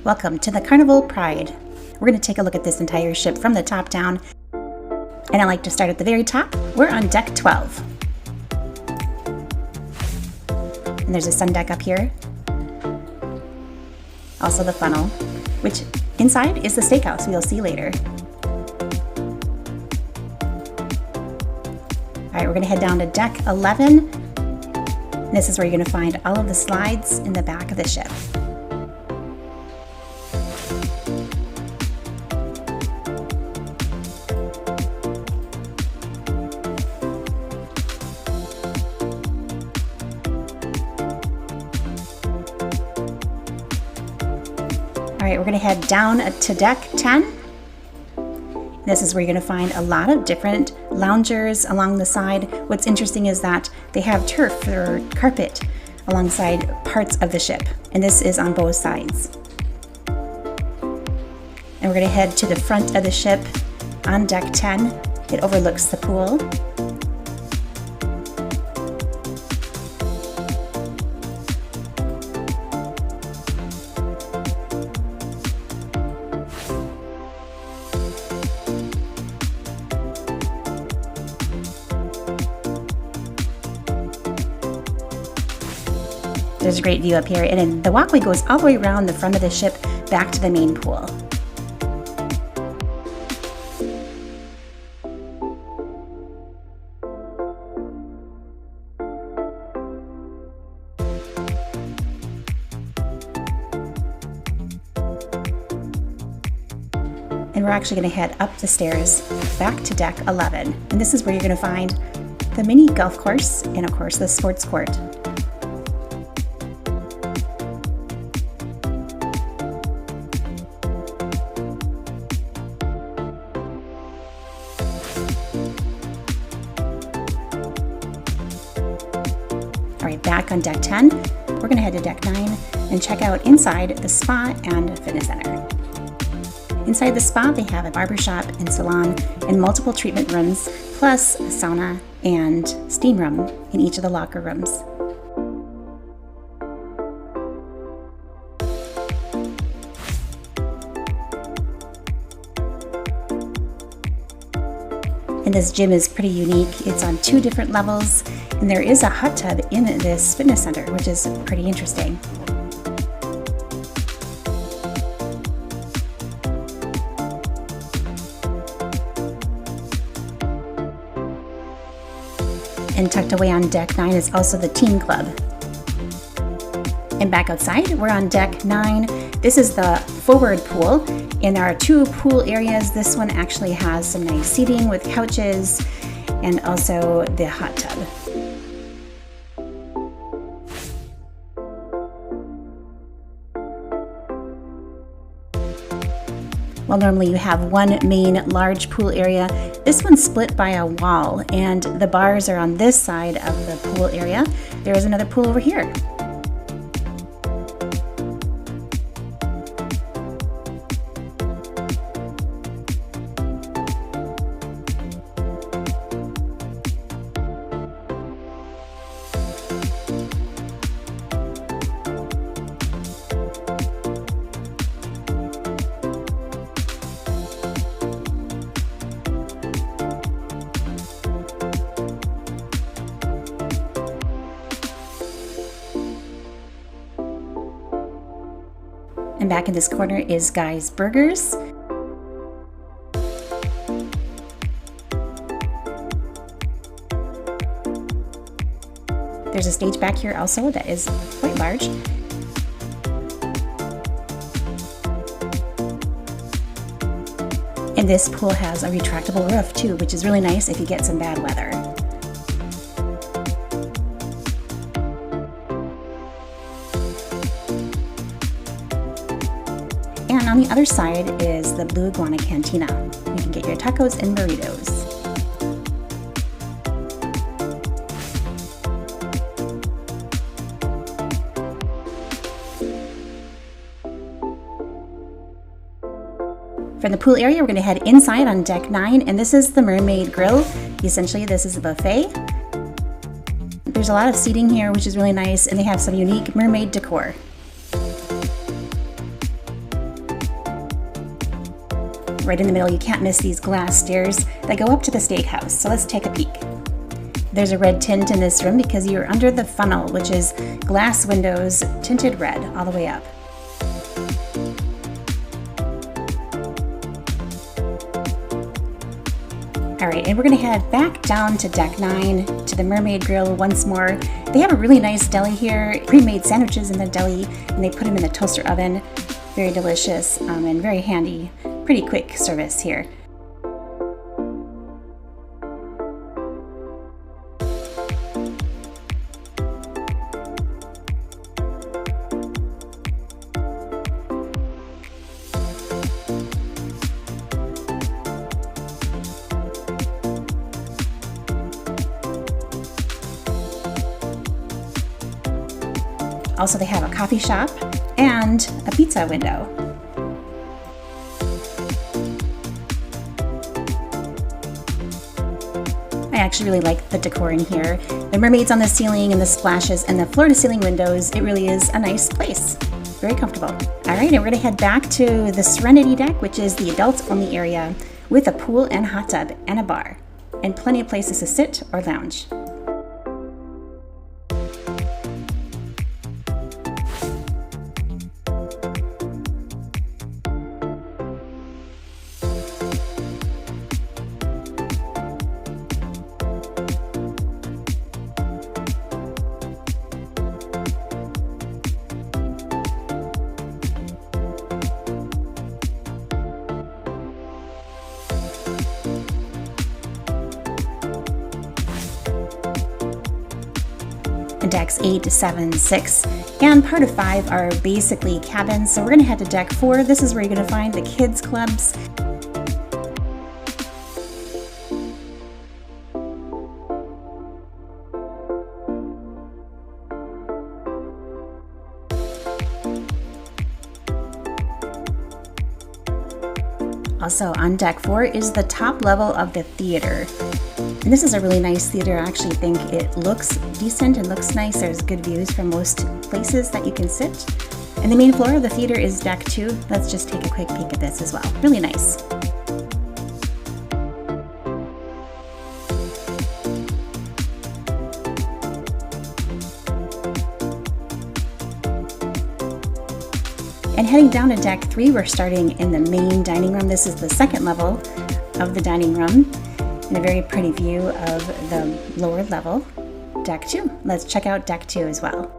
Welcome to the Carnival Pride. We're going to take a look at this entire ship from the top down, and I like to start at the very top. We're on deck 12. And there's a sun deck up here. Also the funnel, which inside is the steakhouse we'll see later. All right, we're going to head down to deck 11. This is where you're going to find all of the slides in the back of the ship. All right, we're going to head down to deck 10. This is where you're going to find a lot of different loungers along the side. What's interesting is that they have turf or carpet alongside parts of the ship, and this is on both sides. And we're going to head to the front of the ship on deck 10. It overlooks the pool. There's a great view up here, and then the walkway goes all the way around the front of the ship back to the main pool. And we're actually going to head up the stairs back to deck 11. And this is where you're going to find the mini golf course and, of course, the sports court. All right, back on deck 10, we're going to head to deck 9 and check out inside the spa and fitness center. Inside the spa, they have a barbershop and salon and multiple treatment rooms, plus a sauna and steam room in each of the locker rooms. And this gym is pretty unique. It's on 2 different levels, and there is a hot tub in this fitness center, which is pretty interesting. And tucked away on deck 9 is also the team club. And back outside, we're on deck 9. This is the forward pool, and there are 2 pool areas. This one actually has some nice seating with couches and also the hot tub. Well, normally you have one main large pool area. This one's split by a wall, and the bars are on this side of the pool area. There is another pool over here. And back in this corner is Guy's Burgers. There's a stage back here also that is quite large. And this pool has a retractable roof too, which is really nice if you get some bad weather. And on the other side is the Blue Iguana Cantina. You can get your tacos and burritos. From the pool area, we're going to head inside on deck 9, and this is the Mermaid Grill. Essentially, this is a buffet. There's a lot of seating here, which is really nice, and they have some unique mermaid decor. right in the middle, you can't miss these glass stairs that go up to the steakhouse. So let's take a peek. There's a red tint in this room because you're under the funnel, which is glass windows tinted red all the way up. All right, and we're gonna head back down to deck 9 to the Mermaid Grill once more. They have a really nice deli here, pre-made sandwiches in the deli, and they put them in the toaster oven. Very delicious and very handy, pretty quick service here. Also, they have a coffee shop and a pizza window. I actually really like the decor in here. The mermaids on the ceiling and the splashes and the floor-to-ceiling windows, it really is a nice place. Very comfortable. All right, and we're gonna head back to the Serenity deck, which is the adults-only area with a pool and hot tub and a bar, and plenty of places to sit or lounge. Decks 8, 7, 6, and part of 5 are basically cabins. So we're going to head to deck 4. This is where you're going to find the kids' clubs. Also on deck 4 is the top level of the theater. And this is a really nice theater. I actually think it looks decent and looks nice. There's good views from most places that you can sit. And the main floor of the theater is deck 2. Let's just take a quick peek at this as well. Really nice. And heading down to deck 3, we're starting in the main dining room. This is the second level of the dining room. And a very pretty view of the lower level, deck 2. Let's check out deck 2 as well.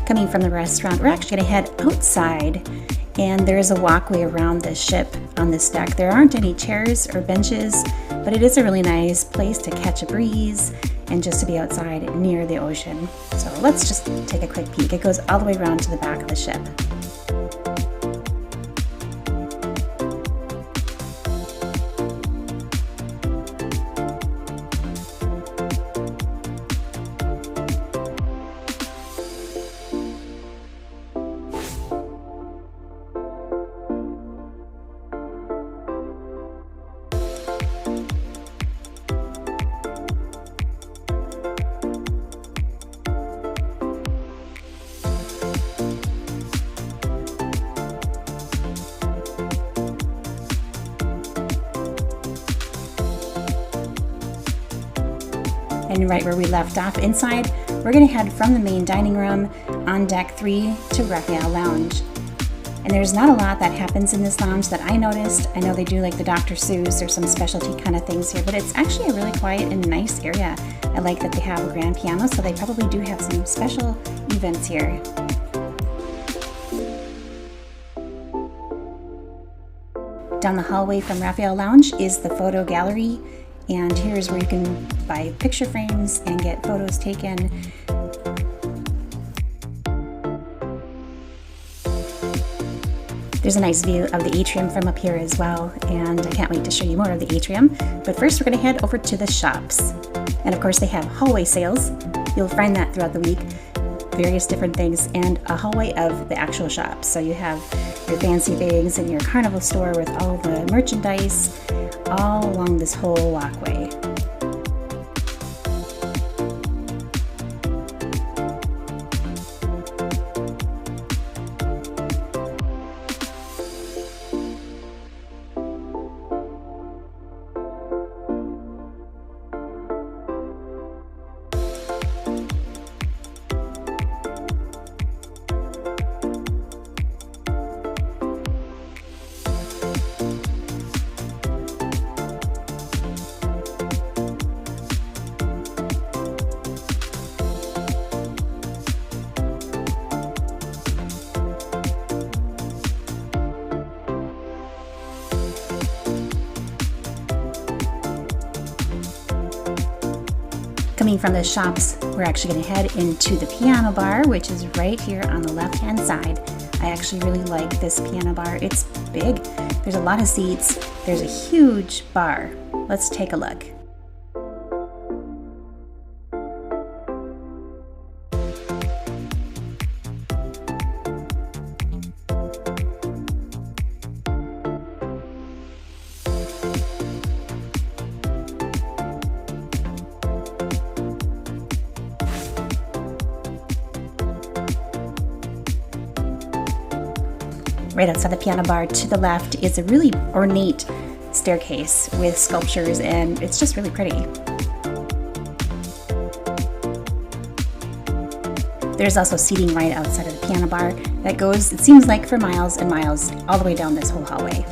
Coming from the restaurant, we're actually gonna head outside, and there is a walkway around the ship on this deck. There aren't any chairs or benches, but it is a really nice place to catch a breeze and just to be outside near the ocean. So let's just take a quick peek. It goes all the way around to the back of the ship. And right where we left off inside, we're gonna head from the main dining room on deck 3 to Raphael Lounge. And there's not a lot that happens in this lounge that I noticed. I know they do like the Dr. Seuss or some specialty kind of things here, but it's actually a really quiet and nice area. I like that they have a grand piano, so they probably do have some special events here. Down the hallway from Raphael Lounge is the photo gallery, and here's where you can buy picture frames and get photos taken. There's a nice view of the atrium from up here as well, and I can't wait to show you more of the atrium. But first we're gonna head over to the shops. And of course they have hallway sales. You'll find that throughout the week. various different things, and a hallway of the actual shop. So you have your fancy things and your carnival store with all the merchandise all along this whole walkway. Coming from the shops, we're actually going to head into the piano bar, which is right here on the left-hand side. I actually really like this piano bar. It's big. There's a lot of seats. There's a huge bar. Let's take a look. Right outside the piano bar to the left is a really ornate staircase with sculptures, and it's just really pretty. There's also seating right outside of the piano bar that goes, it seems like, for miles and miles all the way down this whole hallway.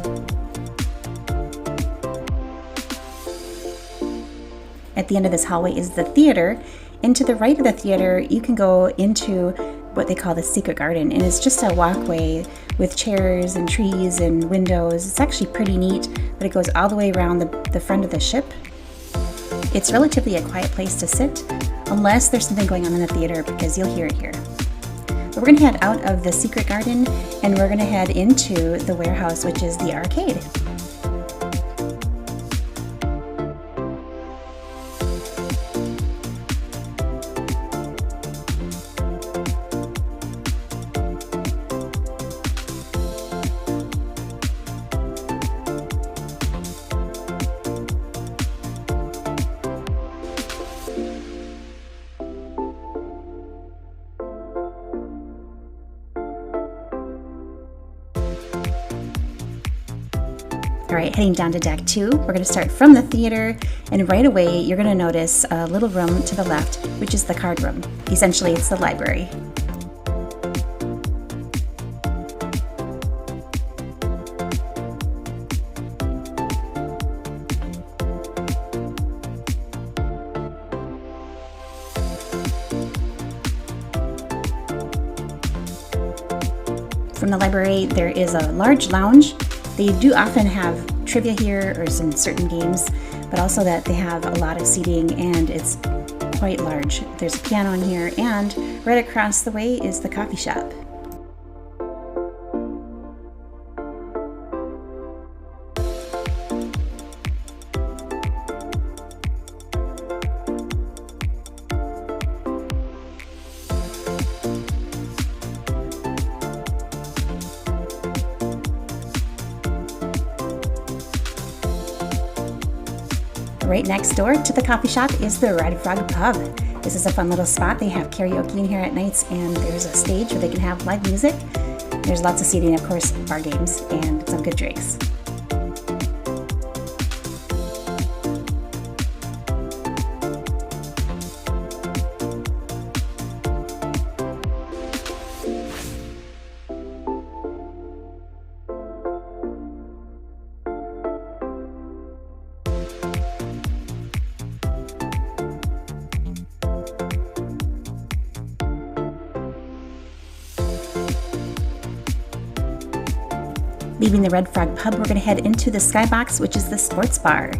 At the end of this hallway is the theater, and to the right of the theater you can go into what they call the secret garden, and it's just a walkway with chairs and trees and windows. It's actually pretty neat, but it goes all the way around the front of the ship. It's relatively a quiet place to sit, unless there's something going on in the theater, because you'll hear it here. But we're gonna head out of the secret garden and we're gonna head into the warehouse, which is the arcade. All right, heading down to deck 2, we're going to start from the theater, and right away you're going to notice a little room to the left, which is the card room. Essentially, it's the library. From the library, there is a large lounge. They do often have trivia here or some certain games, but also that they have a lot of seating and it's quite large. There's a piano in here, and right across the way is the coffee shop. Right next door to the coffee shop is the Red Frog Pub. This is a fun little spot. They have karaoke in here at nights, and there's a stage where they can have live music. There's lots of seating, of course, bar games, and some good drinks. Leaving the Red Frog Pub, we're going to head into the Skybox, which is the sports bar.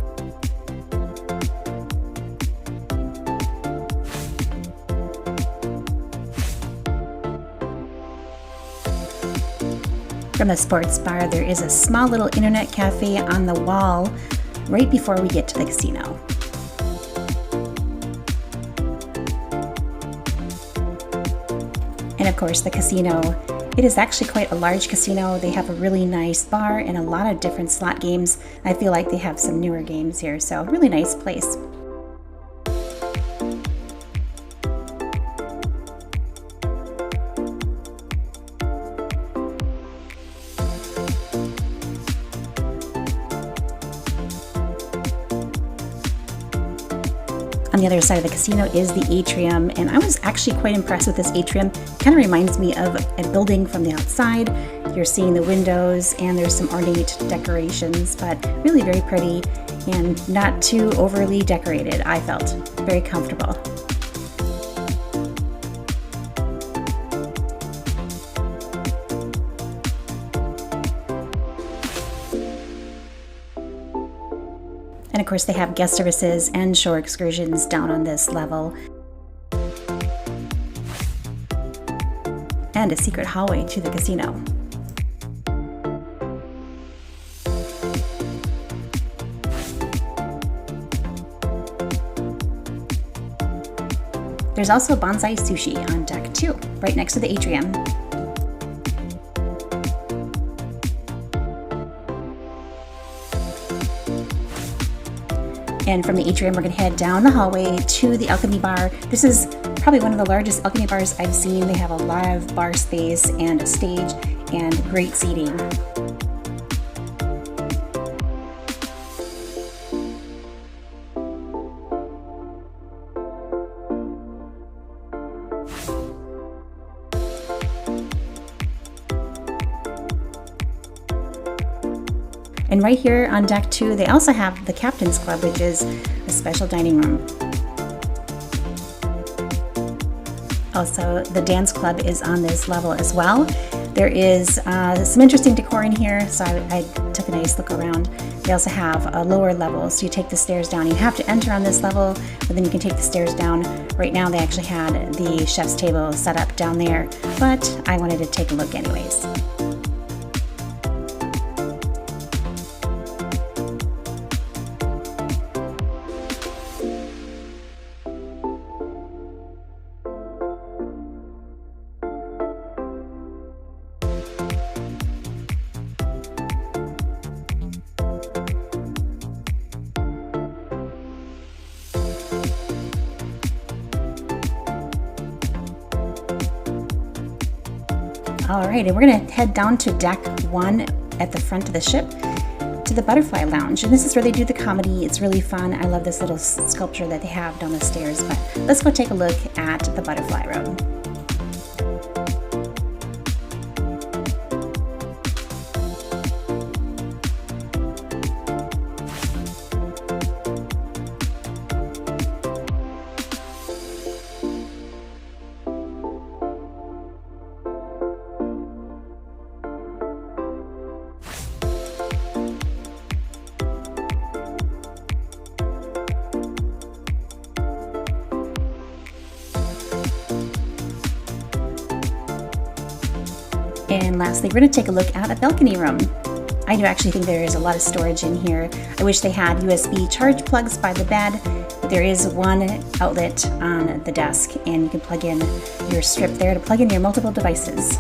From the sports bar, there is a small little internet cafe on the wall right before we get to the casino. And of course, the casino. It is actually quite a large casino. They have a really nice bar and a lot of different slot games. I feel like they have some newer games here, so really nice place. On the other side of the casino is the atrium, and I was actually quite impressed with this atrium. It kind of reminds me of a building from the outside. You're seeing the windows and there's some ornate decorations, but really very pretty and not too overly decorated. I felt very comfortable. And of course they have guest services and shore excursions down on this level. And a secret hallway to the casino. There's also bonsai sushi on deck 2, right next to the atrium. And from the atrium, we're going to head down the hallway to the Alchemy Bar. This is probably one of the largest Alchemy bars I've seen. They have a lot of bar space and a stage and great seating. And right here on deck 2, they also have the Captain's Club, which is a special dining room. Also, the dance club is on this level as well. There is some interesting decor in here, so I took a nice look around. They also have a lower level, so you take the stairs down. You have to enter on this level, but then you can take the stairs down. Right now they actually had the chef's table set up down there, but I wanted to take a look anyways. Alright, and we're going to head down to deck 1 at the front of the ship to the Butterfly Lounge. And this is where they do the comedy. It's really fun. I love this little sculpture that they have down the stairs. But let's go take a look at the Butterfly Room. And lastly, we're going to take a look at a balcony room. I do actually think there is a lot of storage in here. I wish they had USB charge plugs by the bed. There is one outlet on the desk, and you can plug in your strip there to plug in your multiple devices.